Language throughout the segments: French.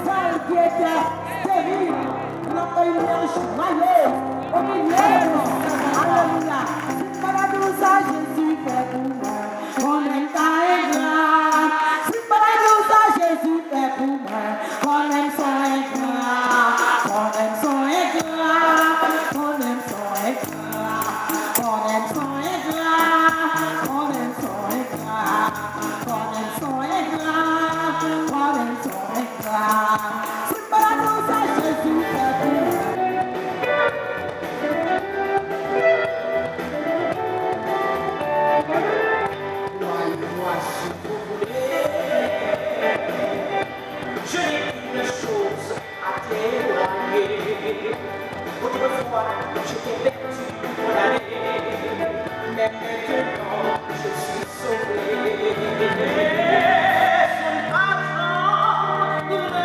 celle qui était stérile, notre image joyeuse, au milieu de nous. Alléluia. Si pas nous ça, Jésus fait pour moi. On aime ta égard. Si pas nous ça, Jésus fait pour moi. On aime son égard. On aime son égard. On aime son égard. On aime son égard. On aime son égard. On aime son égard. On aime son égard. Si pas nous ça, Jésus fait pour moi. Je n'ai qu'une chose à témoigner. Autrefois, je t'ai perdu pour l'année, mais maintenant, je suis sauvé. Son argent, il m'aime moins, mon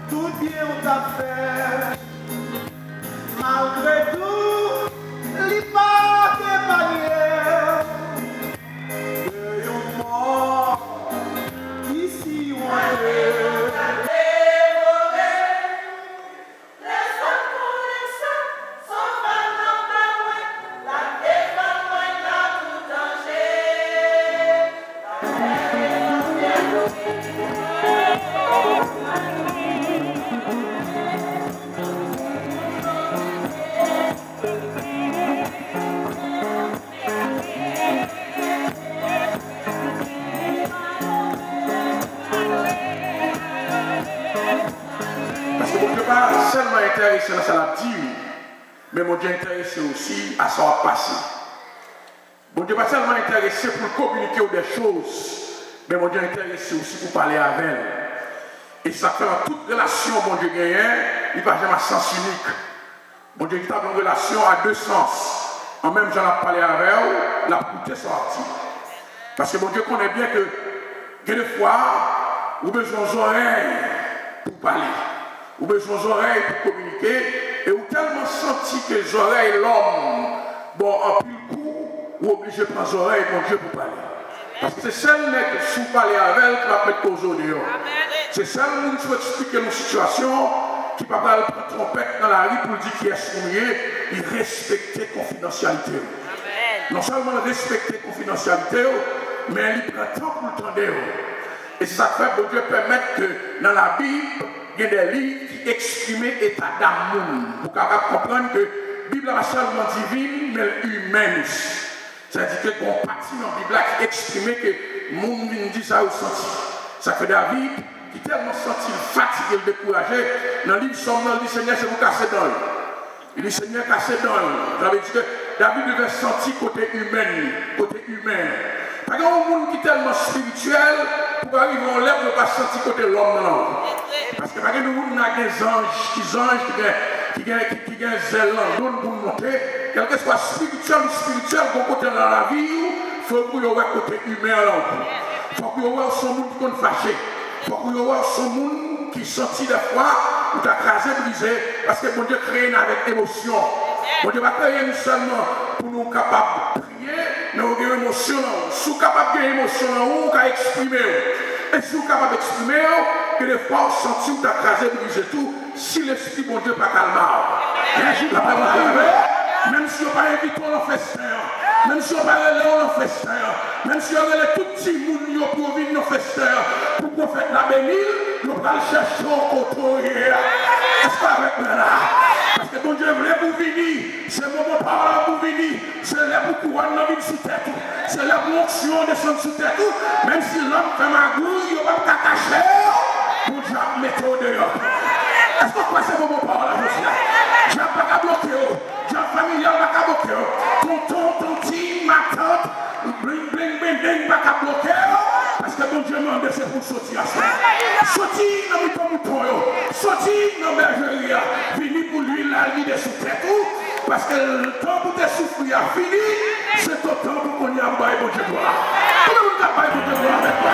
Tout bien on t'a fait, malgré tout, il pas de barrière. Et on mort, ici on est. Parce que mon Dieu pas seulement intéressé à ça la dire, mais mon Dieu intéressé aussi à ça passer. Mon Dieu pas seulement intéressé pour communiquer des choses, mais mon Dieu intéressé aussi pour parler avec elle. Et ça fait dans toute relation, mon Dieu gagne, il va jamais à sens unique. Mon Dieu qui a une relation à deux sens. En même temps, on a parlé avec elle, la coûté sortie. Parce que mon Dieu connaît bien que des fois, vous avez besoin d'oreilles pour parler. Ou besoin d'oreilles pour communiquer, et ou tellement senti que les oreilles l'homme, bon, en plus coup, ou obligé de prendre les oreilles, mon Dieu, pour parler. Parce que c'est celle qui sous parler avec elle qui va mettre cause au dehors. C'est celle qui veut expliquer nos situations, qui va prendre trompette dans la rue pour dire qui est soumis, il respecte la confidentialité. Non seulement respecter la confidentialité, mais il prend temps pour le temps. Et c'est ça que fait que Dieu permet que dans la Bible, il y a des livres qui expriment l'état d'amour. Vous pouvez comprendre que la Bible est seulement divine, mais humaine. C'est-à-dire que qu'on partie dans la Bible qui exprime que le monde dit ça au senti. Ça fait David qui tellement senti fatigué, découragé. Dans le livre Somme, il dit Seigneur, c'est vous casser dans lui. Il dit Seigneur, casser dans lui. J'avais dit que David devait sentir côté humain, côté humain. Par exemple, un monde qui est tellement spirituel, pour arriver en l'air, ne pas sentir côté l'homme. Parce que par exemple, nous avons des anges qui ont zèle pour monter. Quel que soit spirituel ou spirituel, qu'on côté dans la vie, il faut que vous ayez côté humain. Il faut que vous ayez son monde qui est fâché. Il faut que vous ayez son monde qui sentit des fois, ou t'as crasé, brisé, parce que mon Dieu crée avec émotion. Mon Dieu va créer nous seulement pour nous capables de prier, mais nous avons émotion. Si vous êtes capable d'émotion, vous pouvez exprimer. Et si vous êtes capable d'exprimer, que les forces sentent que vous avez crasé, brisé tout, si l'esprit mon Dieu pas calme. Même si on pas invité on festin, même si on pas relé on festin, même si on relé tout petit monde pour venir dans festin, pour qu'on fasse la bénile, nous allons chercher au côté. Est-ce qu'avec moi là? Parce que mon Dieu voulait pour venir, c'est mon parole pour venir, c'est là pour couronne dans vie sous tête, c'est là pour l'onction descendre sous tête, même si l'homme fait magouille, il ne va pas cacher, pour Dieu mettre au dehors. Est-ce que c'est mon parole là? Je ne vais pas bloquer. Jean familial va pas bloquer. Tonton, tonti, ma tante, bling, bling, bling, bling, va pas bloquer. Parce que que bon Dieu m'a demandé, c'est pour sortir à ça. Sortir dans le mouton, sortir dans la bergerie, venir pour lui, la vie de sous tête. Parce que le temps pour te souffrir a fini, c'est le temps pour qu'on y a bail bon Dieu gloire. Tout le monde a bail bon Dieu gloire avec moi.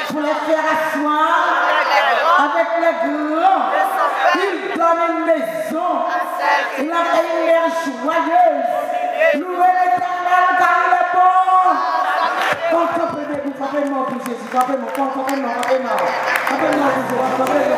Pour les faire asseoir avec les grands, il donne une maison, il a fait une mère joyeuse. Louez l'Éternel car il est bon. Quand on peut debout, frappez-moi pour Jésus, frappez-moi, frappez-moi pour Jésus,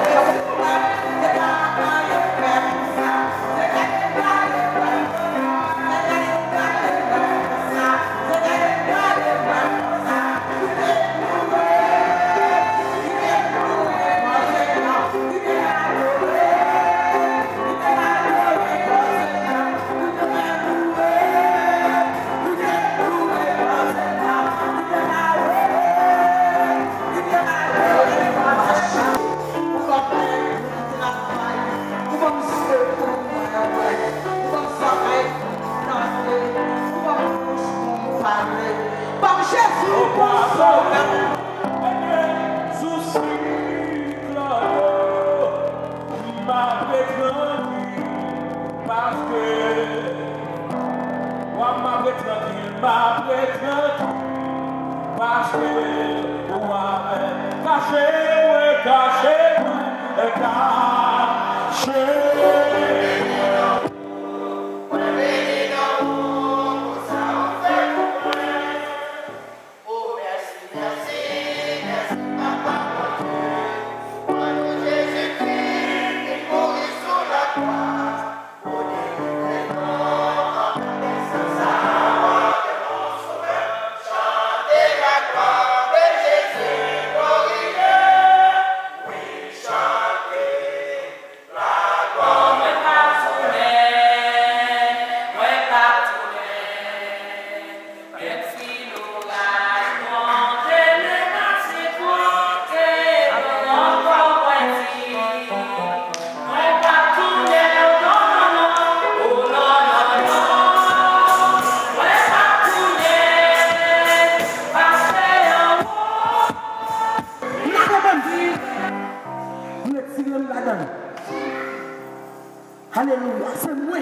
Alléluia, c'est moi,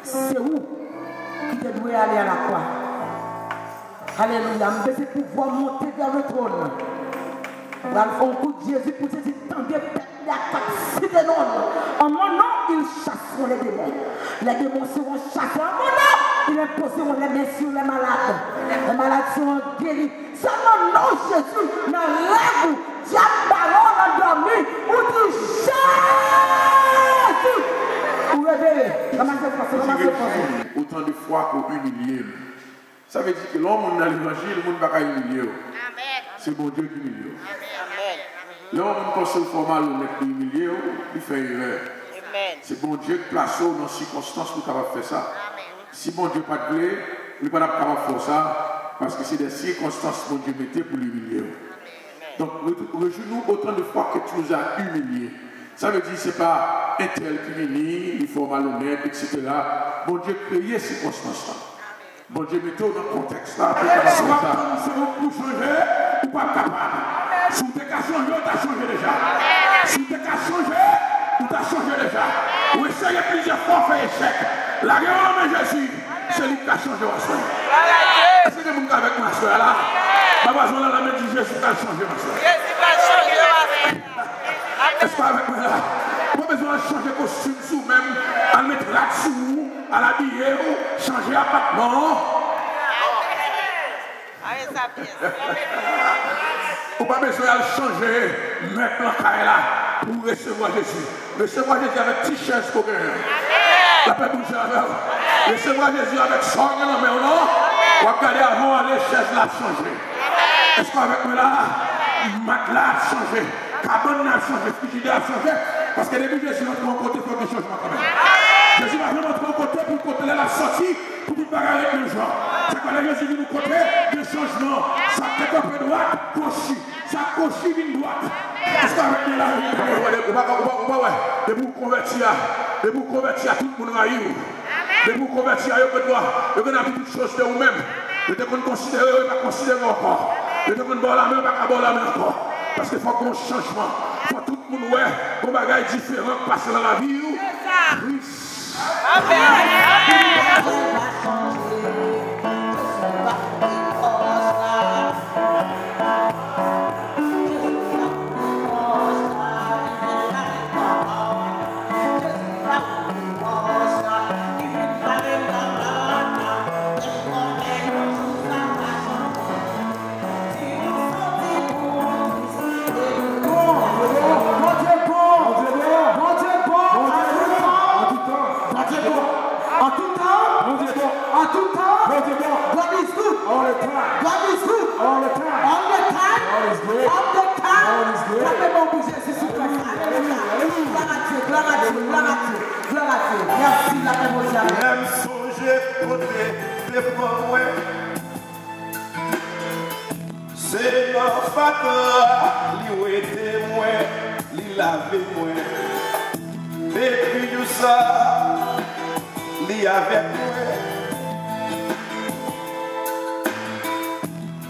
c'est vous qui devez aller à la croix. Alléluia, je vais pouvoir monter vers le trône. Dans le coup de Jésus, pour Jésus, tendez la capacité de l'homme. En mon nom, ils chasseront les démons. Les démons seront chassés. En mon nom, ils imposeront les mains sur les malades. Les malades seront guéris. C'est mon nom, Jésus, dans l'âme, diable, parole, endormi, ou du Jésus. Vous réveillez. Autant de fois qu'on humilie. Ça veut dire que l'homme dans l'évangile, le monde ne va pas humilier. C'est bon Dieu qui humilie. L'homme pense au format pour humilier, il fait une erreur. C'est bon Dieu qui place dans les circonstances pour capable faire ça. Si bon Dieu pas de blé, il n'est pas capable de faire ça parce que c'est des circonstances que bon Dieu mettait pour l'humilier. Donc, rejouis-nous autant de fois que tu nous as humiliés. Ça veut dire que ce n'est pas un tel qui humilie, il faut malhonnête, etc. Bon Dieu créé ces circonstances-là. Bon Dieu, mettez-vous dans le contexte là. Soit pour changer, ou pas capable. Si vous avez changé, vous avez changé déjà. Si vous avez changé, vous avez changé déjà. Vous essayez plusieurs fois, fait échec. La réunion de Jésus, c'est lui qui a changé ma soeur. Est-ce que vous êtes avec ma soeur là? Ma voisine là, la main de Jésus qui a changé ma soeur. Est-ce que avec moi là? Pas besoin de changer de costume sous même, à mettre là-dessous, à l'habiller, changer d'appartement. Ou pas besoin de changer, mettre la caille là, pour recevoir Jésus. Recevoir Jésus avec t-shirt pour gagner. La paix bouger avec. Recevoir Jésus avec son dans la main, non? Ou regarder avant, les chaises là changer. Est-ce qu'avec moi là, matelas a changé, cabane a changé, frigidaire a changé? Parce que depuis Jésus notre côté, il faut que changement quand même. Jésus va vraiment notre côté pour côté la sortie, pour nous parler avec les gens. C'est quand Jésus dit nous côté, le changement, ça tête un peu droite, cochi, ça cochi une droite. Est-ce qu'avec nous là, de vous convertir, tout le monde à vous. De vous convertir, vous avez toutes choses de vous-même. Vous devez considérer, vous ne pas considérer encore. Vous devez boire la main, pas boire la main encore. Parce qu'il faut qu'on changement. Il faut tout le monde ouais, qu'on bagaille différent passer dans la vie. Christ. Même songer côté des fois, c'est notre facteur, lui était moins, lui laver moins. Et puis tout ça, lui avec moi.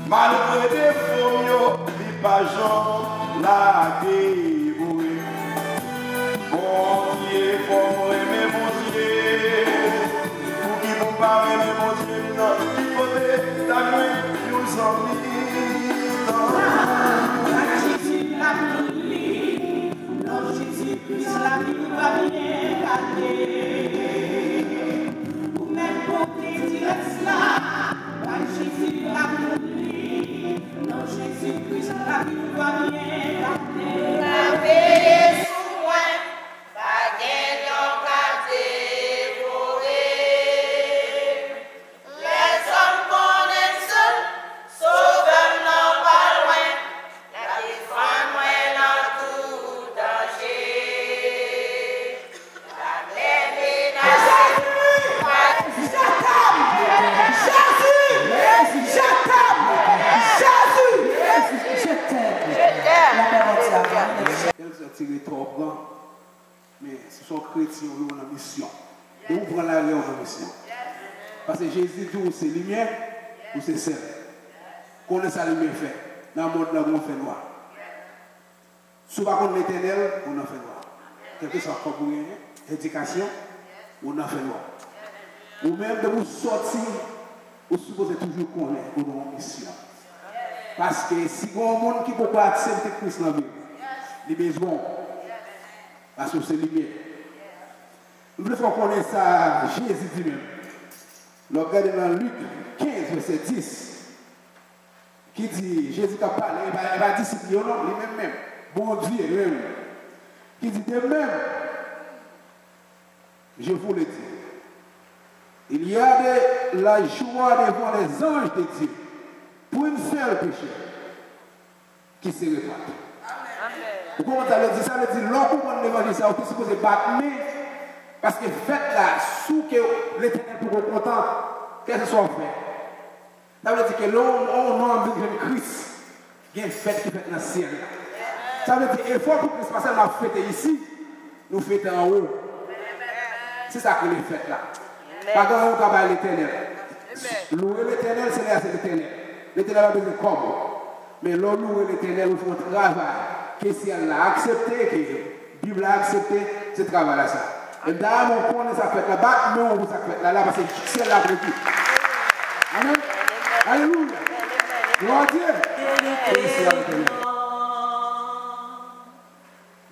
Malgré des faux, lui pas genre la débrouille. Mon Dieu, pour aimer mon Dieu. Pour qui vous parlez, mon Dieu, non, il faut des amis, nous en Jésus la vie, non Jésus Christ la vie va bien garder. Ou même pour tes directs là, Jésus la vie, non Jésus Christ la vie va bien garder. La paix sous moi, pas gain dans quartier forêt. Les hommes connaissent seuls, sauveur non pas loin. La défense moi dans tout danger. La glaive est Elles ont tiré trop grand, mais ce sont chrétiens qui ont une mission. Et vous prenez la réunion en mission. Parce que Jésus dit c'est lumière ou c'est sel. Qu'on ça lumière fait. Dans le monde, on fait noir. Si vous ne l'éternel, on en fait noir. Quel que soit comme vous gagnez, éducation, on en fait noir. Ou même de vous sortir, vous supposez toujours connaître pour une mission. Parce que si vous avez un monde qui peut pas accepter Christ dans la vie, il est besoin. Parce que c'est lumière. Nous devons connaître ça, Jésus dit même. Regardez dans Luc 15, verset 10, qui dit, Jésus a parlé, il va discipliner lui-même, bon Dieu, lui-même, qui dit de même, je vous le dis, il y a de la joie devant les anges de Dieu pour une seule péché qui se répand. Pourquoi ça veut dire? Ça veut dire l'homme pour l'évangile, ça est supposé battre, parce que faites là, sous que l'éternel pour être content, qu'est-ce que soit fait? Ça veut dire que l'homme, on a besoin de Christ, il y a une fête qui fait dans le ciel. Ça veut dire qu'il faut que Christ, parce que nous fêtons ici, nous fêtons en haut. C'est ça que les fêtes là. Pas dans le travail l'éternel. Louer l'éternel, c'est l'éternel. L'éternel a besoin de comme. Mais l'on louer l'éternel, il faut un travail. Que si elle l'a accepté, que la Bible l'a accepté, ce travail-là, ça. Et dans mon coin, ça fait là-bas, mais on vous a fait là, parce que c'est là pour tout. Amen. Alléluia. Gloire à Dieu.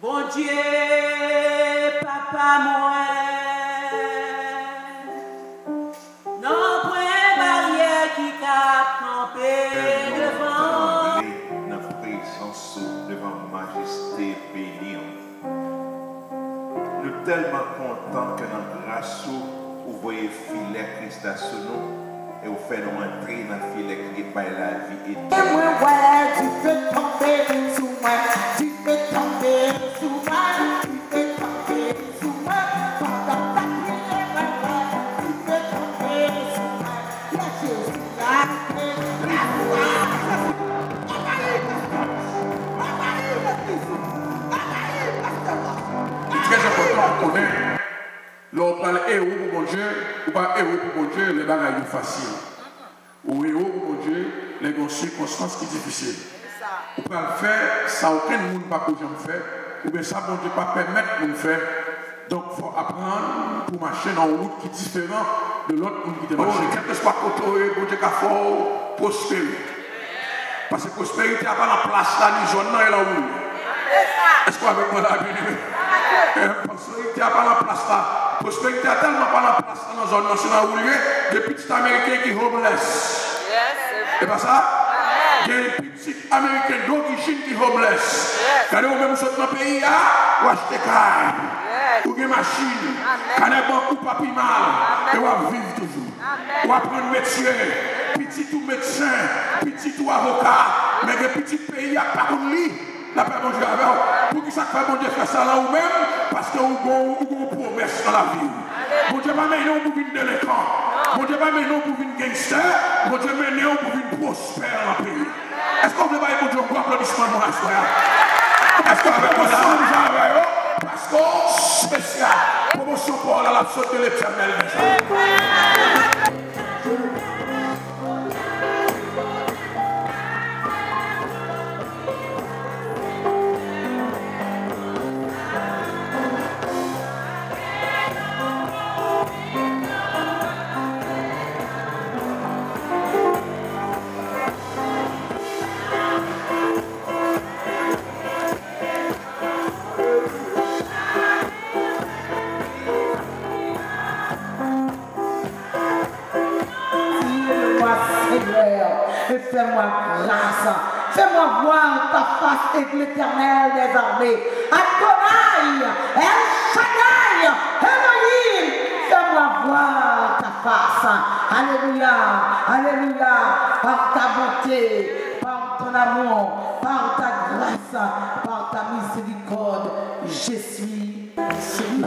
Bon Dieu, papa moi, non point barrière qui cap camper devant. Notre présence devant majesté bénie. Nous sommes tellement contents que notre grâce vous voyez filet Christ à sous nous et vous faites nous entrer dans le filet qui est par la vie éternelle. Tu peux tomber sous moi, tu peux tomber sous moi, tu peux tomber sous moi, quand ta patrie est vraie, tu peux tomber sous moi, la Jésus la C'est très important de connaître. Lorsqu'on parle héros pour mon Dieu, ou pas héros pour mon Dieu, les bagages sont faciles. Ou héros pour mon Dieu, les circonstances qui sont difficiles. Ou pas le faire, ça aucun monde ne peut faire, ou bien ça, mon Dieu, pas permettre de le faire. Donc, il faut apprendre pour marcher dans une route qui est différente de l'autre monde qui est marché. Quel que soit côté, mon Dieu, qu'il faut prospérer. Parce que prospérité n'a pas la place là, ni zone là, et là où. Est-ce qu'on avec moi là, bien-aimé? Prospérité n'a pas la place là. Prospérité n'a tellement pas la place dans la zone nationale où il y a des petits Américains qui sont homeless. C'est pas ça? Il y a des petits Américains d'origine qui sont homeless. Regardez, vous même sortez dans le pays, vous achetez car, vous avez une machine, quand vous avez beaucoup de papier mal, et vous vivre toujours. Vous apprenez métier, petit ou médecin, petit ou avocat, mais des petits pays, pas comme lui. La paix, mon Dieu, pour qui ça fait, mon Dieu, faire ça là ou même, parce que vous avez une promesse dans la vie. Mon Dieu, pas maintenant pour une délinquant. Mon Dieu, pas maintenant pour une gangster. Mon Dieu, maintenant pour une prospère dans le pays. Est-ce qu'on peut pas, mon Dieu, un applaudissement de mon assoir? Est-ce qu'on peut pas ça, parce qu'on spécial, promotion pour la l'absence de l'éternel déjà. Fais-moi grâce, fais-moi voir ta face avec l'éternel des armées. Adonai, El Shaddai, Elohim, fais-moi voir ta face. Alléluia, alléluia, par ta bonté, par ton amour, par ta grâce, par ta miséricorde, je suis celui que je suis.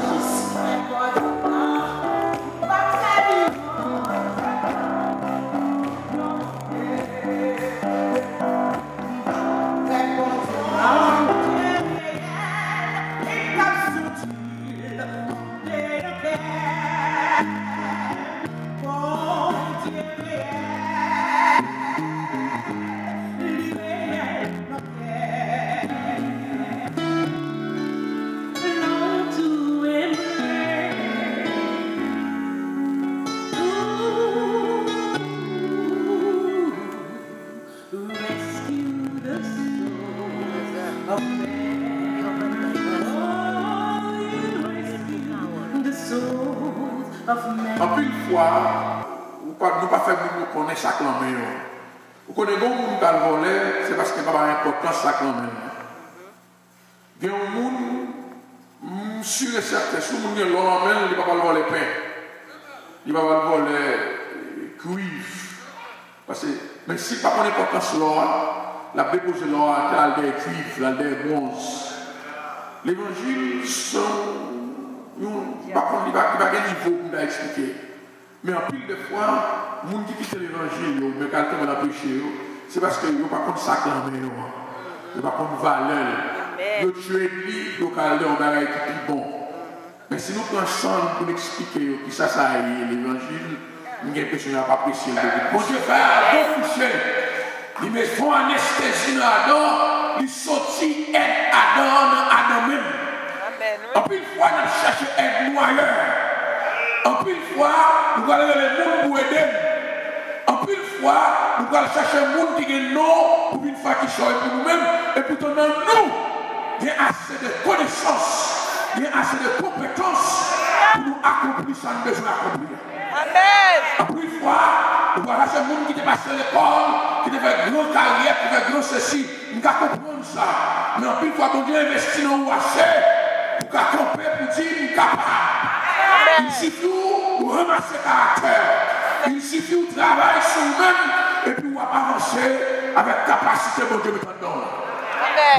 En plus de fois, nous ne pouvons pas faire nous connaître chaque langue. Vous connaissez beaucoup de gens qui volent, c'est parce qu'il n'y a pas d'importance chaque langue. Il y a des gens, sûr et certain, si vous avez l'eau, il ne va pas voler pain. Il va pas voler cuivre. Parce que, mais si pas d'importance l'eau, la dépose l'eau, il y a des cuivres, il y a des bronzes. L'évangile, il n'y a pas de niveau pour expliquer. Mais en pile de fois, les gens qui quittent l'évangile, mais quand ils ont péché, c'est parce qu'ils n'ont pas de sac dans la main. Ils n'ont pas de valeur. Ils ont tué lui, ils ont calé un bagage qui est bon. Mais si nous prenons ensemble pour expliquer qui ça est l'évangile, Je n'ai besoin de pas apprécier le bébé. Bon Dieu, faire un coucher. Il me font anesthésie dans Adam, il sortit aide Adam même. En plus de fois, nous cherchons aide nous ailleurs. En plus de fois, nous allons aller les gens pour aider. En plus de fois, nous allons chercher les gens qui ont non pour une fois qui sont pour nous-mêmes. Et pourtant, nous, il y a assez de connaissances, il y a assez de compétences pour nous accomplir ce que nous devons accomplir. Amen. En plus de fois, nous allons chercher les gens qui ont passé l'école, qui ont fait grande carrière, qui ont fait grand ceci. Nous allons comprendre ça. Mais en plus de fois, nous devons investir dans nous assez pour camper, pour dire nous sommes capables. Il suffit de ramasser le caractère. Il suffit de travailler sur nous-mêmes et puis on va avancer avec capacité, bon Dieu, mettre en don.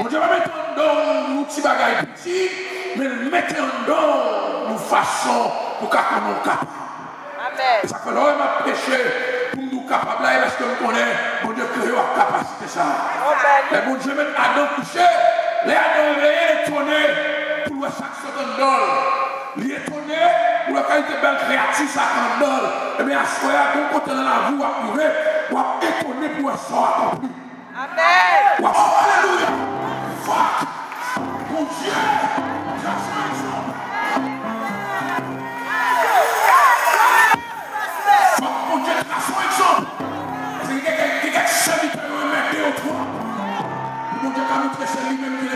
Bon Dieu va mettre en don nos petits bagages petits, mais mettre en don nos façons pour qu'on soit capable. Et ça fait là, on va prêcher pour nous capables, là, parce que nous connaissons, bon Dieu, créer la capacité ça. Mais bon Dieu, mettre à don couché, les Adam est étonné pour le chaque seconde d'or. Il est étonné pour la qualité belle créative, ça comme d'or. Et bien, à ce moment-là, quand on est dans la vie, on va étonner pour ça accompli. Amen. Oh, alléluia. Fuck. Mon Dieu. Mon Dieu, à son exemple. Parce qu'il y a quelqu'un qui serviteur, un mec, deux ou trois. Mon Dieu, quand nous traitons lui-même,